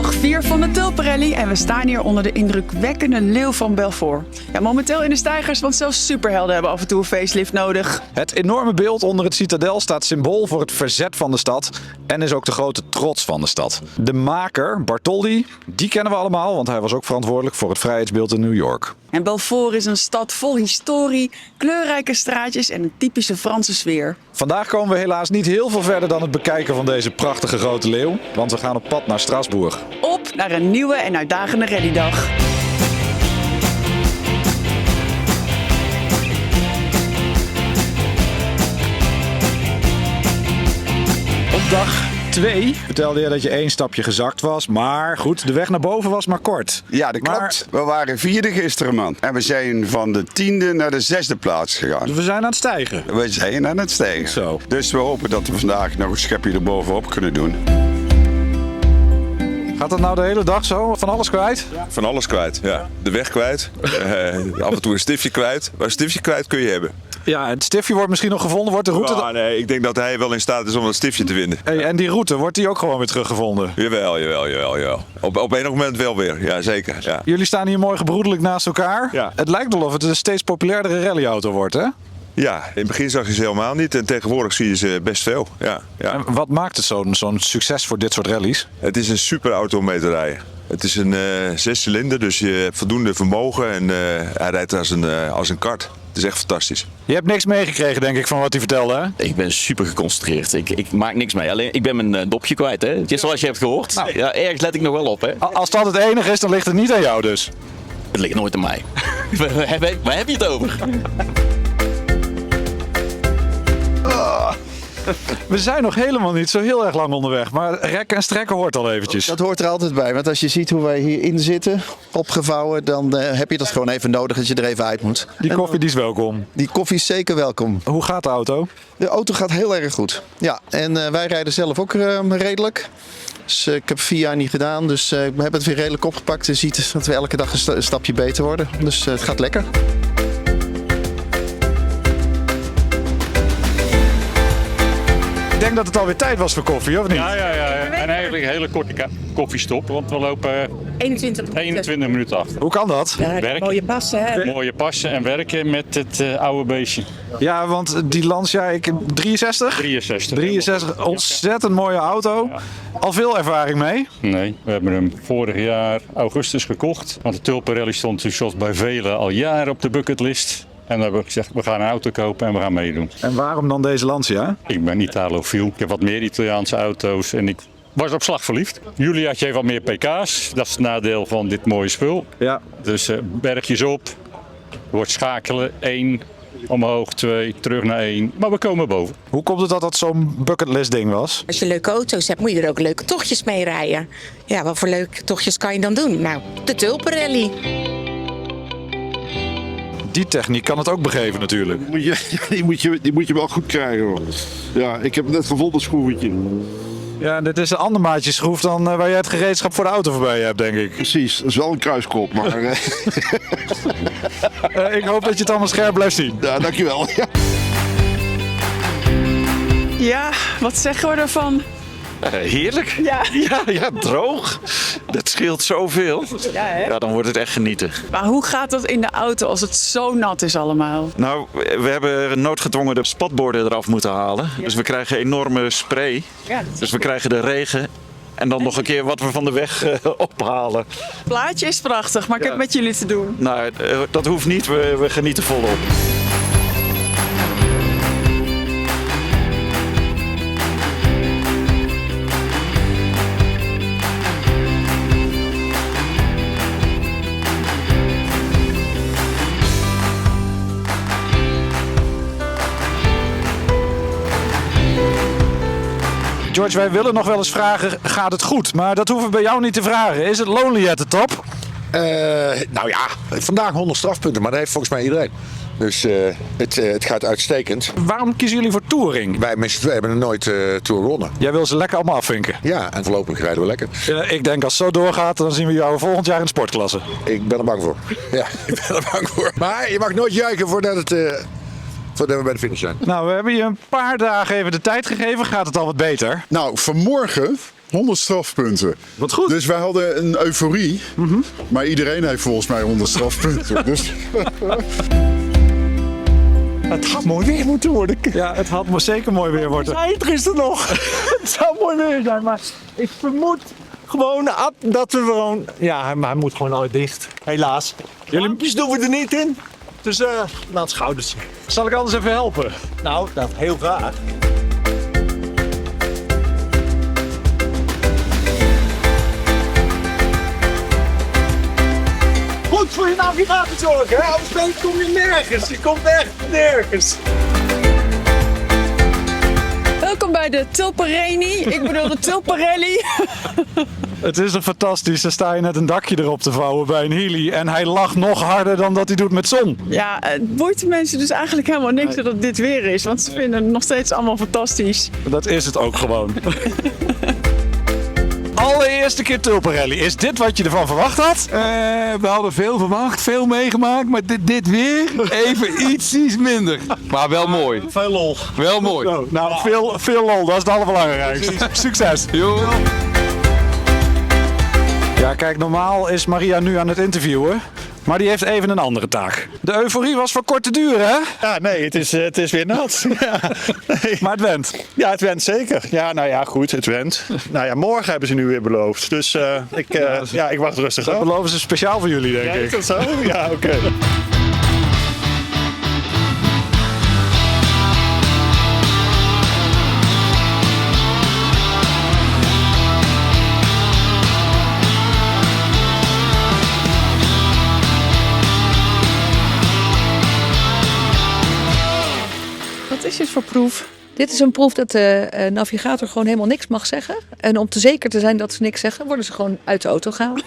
Dag 4 van de Tulpenrally en we staan hier onder de indrukwekkende leeuw van Belfort. Ja, momenteel in de steigers, want zelfs superhelden hebben af en toe een facelift nodig. Het enorme beeld onder het citadel staat symbool voor het verzet van de stad en is ook de grote trots van de stad. De maker, Bartholdi, die kennen we allemaal, want hij was ook verantwoordelijk voor het vrijheidsbeeld in New York. En Belfort is een stad vol historie, kleurrijke straatjes en een typische Franse sfeer. Vandaag komen we helaas niet heel veel verder dan het bekijken van deze prachtige grote leeuw, want we gaan op pad naar Straatsburg. Op naar een nieuwe en uitdagende rallydag. Op dag 2 vertelde je dat je 1 stapje gezakt was, maar goed, de weg naar boven was maar kort. Ja, dat klopt. We waren 4e gisteren, man. En we zijn van de 10e naar de 6e plaats gegaan. We zijn aan het stijgen. We zijn aan het stijgen. Zo. Dus we hopen dat we vandaag nog een schepje erbovenop kunnen doen. Gaat dat nou de hele dag zo? Van alles kwijt? Van alles kwijt, ja. De weg kwijt, af en toe een stiftje kwijt. Maar een stiftje kwijt kun je hebben. Ja, het stiftje wordt misschien nog gevonden. Wordt de route... Nee, ik denk dat hij wel in staat is om dat stiftje te vinden. Hey, en die route, wordt die ook gewoon weer teruggevonden? Jawel. Op enig moment wel weer, ja zeker. Ja. Jullie staan hier mooi gebroedelijk naast elkaar. Ja. Het lijkt wel of het een steeds populairdere rallyauto wordt, hè? Ja, in het begin zag je ze helemaal niet en tegenwoordig zie je ze best veel. Ja. En wat maakt het zo'n succes voor dit soort rallies? Het is een super auto om mee te rijden. Het is een 6-cilinder, dus je hebt voldoende vermogen en hij rijdt als een kart. Het is echt fantastisch. Je hebt niks meegekregen, denk ik, van wat hij vertelde, hè? Ik ben super geconcentreerd. Ik maak niks mee. Alleen ik ben mijn dopje kwijt, hè? Het is zoals je hebt gehoord. Nou. Ja, ergens let ik nog wel op, hè? Als dat het enige is, dan ligt het niet aan jou dus. Het ligt nooit aan mij. Waar heb je het over? We zijn nog helemaal niet zo heel erg lang onderweg, maar rekken en strekken hoort al eventjes. Dat hoort er altijd bij, want als je ziet hoe wij hierin zitten, opgevouwen, dan heb je dat gewoon even nodig dat je er even uit moet. Die koffie die is welkom. Die koffie is zeker welkom. Hoe gaat de auto? De auto gaat heel erg goed. Ja, en wij rijden zelf ook redelijk. Dus ik heb 4 jaar niet gedaan, dus we hebben het weer redelijk opgepakt. Je ziet dat we elke dag een stapje beter worden. Dus het gaat lekker. Ik denk dat het alweer tijd was voor koffie, of niet? Ja. En eigenlijk een hele korte koffiestop, want we lopen 21 minuten achter. Hoe kan dat? Werken. Mooie passen, hè? Mooie passen en werken met het oude beestje. Ja, want die Lancia, 63? 63, ontzettend mooie auto. Ja. Al veel ervaring mee? Nee, we hebben hem vorig jaar augustus gekocht. Want de Tulpenrally stond dus zoals bij velen al jaren op de bucketlist. En dan hebben we gezegd, we gaan een auto kopen en we gaan meedoen. En waarom dan deze Lancia? Ik ben Italofiel. Ik heb wat meer Italiaanse auto's en ik was op slag verliefd. Juliaatje heeft wat meer pk's. Dat is het nadeel van dit mooie spul. Ja. Dus bergjes op, wordt schakelen, 1, omhoog 2, terug naar 1. Maar we komen boven. Hoe komt het dat dat zo'n bucketlist ding was? Als je leuke auto's hebt, moet je er ook leuke tochtjes mee rijden. Ja, wat voor leuke tochtjes kan je dan doen? Nou, de Tulpenrally. Die techniek kan het ook begeven natuurlijk. Die moet je wel goed krijgen, hoor. Ja, ik heb net gevonden schroefetje. Ja, dit is een ander maatje schroef dan waar jij het gereedschap voor de auto voorbij hebt, denk ik. Precies, dat is wel een kruiskop, maar... Ik hoop dat je het allemaal scherp blijft zien. Ja, dankjewel. Ja. Ja, wat zeggen we ervan? Heerlijk. Ja. Ja, droog. Dat scheelt zoveel. Ja, hè? Ja, dan wordt het echt genieten. Maar hoe gaat dat in de auto als het zo nat is allemaal? Nou, we hebben noodgedwongen de spatborden eraf moeten halen. Dus we krijgen enorme spray. Ja, Dus we krijgen de regen. En dan nog een keer wat we van de weg ophalen. Het plaatje is prachtig, maar ik heb met jullie te doen. Nou, dat hoeft niet. We genieten volop. George, wij willen nog wel eens vragen, gaat het goed? Maar dat hoeven we bij jou niet te vragen. Is het lonely at the top? Nou ja, vandaag 100 strafpunten, maar dat heeft volgens mij iedereen. Dus het gaat uitstekend. Waarom kiezen jullie voor touring? Wij met z'n tweeën hebben nog nooit Tour gewonnen. Jij wil ze lekker allemaal afvinken? Ja, en voorlopig rijden we lekker. Ik denk als het zo doorgaat, dan zien we jou volgend jaar in de sportklasse. Ik ben er bang voor. Ja, ik ben er bang voor. Maar je mag nooit juichen voordat we bij de finish zijn. Nou, we hebben je een paar dagen even de tijd gegeven. Gaat het al wat beter? Nou, vanmorgen 100 strafpunten. Wat goed. Dus wij hadden een euforie. Maar iedereen heeft volgens mij 100 strafpunten. Dus... Het had mooi weer moeten worden. Ja, het had zeker mooi weer worden. Hij is er nog. Het zou mooi weer zijn, maar ik vermoed gewoon dat we gewoon... Ja, maar hij moet gewoon nooit dicht. Helaas. Lampjes doen we er niet in. Dus laat het schoudertje. Zal ik anders even helpen? Nou, dat heel graag. Goed voor je navigatie zorgen, hè? Anders kom je nergens. Je komt echt nergens. Welkom bij de Tulpareni. Ik bedoel de Tulparelli. Het is er fantastisch. Dan sta je net een dakje erop te vouwen bij een Healy. En hij lacht nog harder dan dat hij doet met zon. Ja, het boeit de mensen dus eigenlijk helemaal niks dat het dit weer is. Want ze vinden het nog steeds allemaal fantastisch. Dat is het ook gewoon. Allereerste keer Tulparelli. Is dit wat je ervan verwacht had? We hadden veel verwacht, veel meegemaakt, maar dit weer even iets minder. Maar wel mooi. Veel lol. Wel mooi. Oh, nou, veel lol. Dat is het allerbelangrijkste. Succes. Ja, kijk, normaal is Maria nu aan het interviewen. Maar die heeft even een andere taak. De euforie was van korte duur, hè? Ja, nee, het is weer nat. Ja, nee. Maar het went. Ja, het went zeker. Ja, nou ja, goed, het went. Nou ja, morgen hebben ze nu weer beloofd. Dus ik wacht rustig Dat af. beloven ze speciaal voor jullie, denk Ja, ik. is dat zo? Ja, oké. Wat is dit voor proef? Dit is een proef dat de navigator gewoon helemaal niks mag zeggen. En om te zeker te zijn dat ze niks zeggen, worden ze gewoon uit de auto gehaald.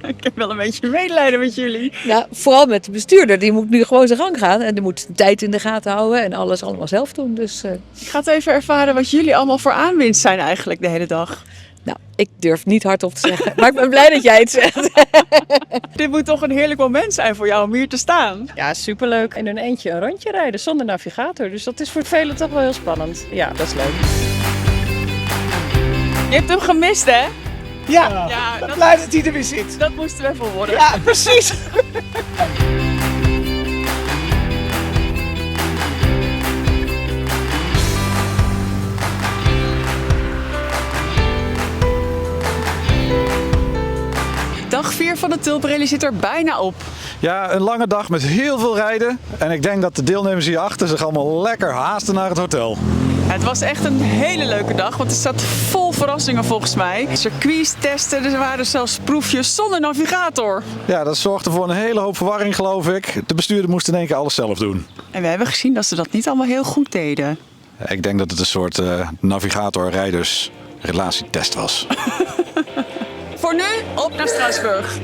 Ik heb wel een beetje medelijden met jullie. Ja, vooral met de bestuurder. Die moet nu gewoon zijn gang gaan. En die moet de tijd in de gaten houden en alles allemaal zelf doen. Dus, Ik ga het even ervaren wat jullie allemaal voor aanwinst zijn eigenlijk de hele dag. nou, ik durf niet hardop te zeggen. Maar ik ben blij dat jij het zegt. Dit moet toch een heerlijk moment zijn voor jou om hier te staan. Ja, superleuk. In een eentje een rondje rijden zonder navigator. Dus dat is voor velen toch wel heel spannend. Ja, dat is leuk. Je hebt hem gemist, hè? Ja, dat blij dat hij er weer zit. Dat moesten we even horen. Ja, precies. Dag 4 van de Tulparelli zit er bijna op. Ja, een lange dag met heel veel rijden. En ik denk dat de deelnemers hierachter zich allemaal lekker haasten naar het hotel. Het was echt een hele leuke dag, want het staat vol verrassingen volgens mij. Circuits testen, er waren zelfs proefjes zonder navigator. Ja, dat zorgde voor een hele hoop verwarring, geloof ik. De bestuurder moest in één keer alles zelf doen. En we hebben gezien dat ze dat niet allemaal heel goed deden. Ik denk dat het een soort navigator-rijders relatietest was. Voor nu, op naar Straatsburg.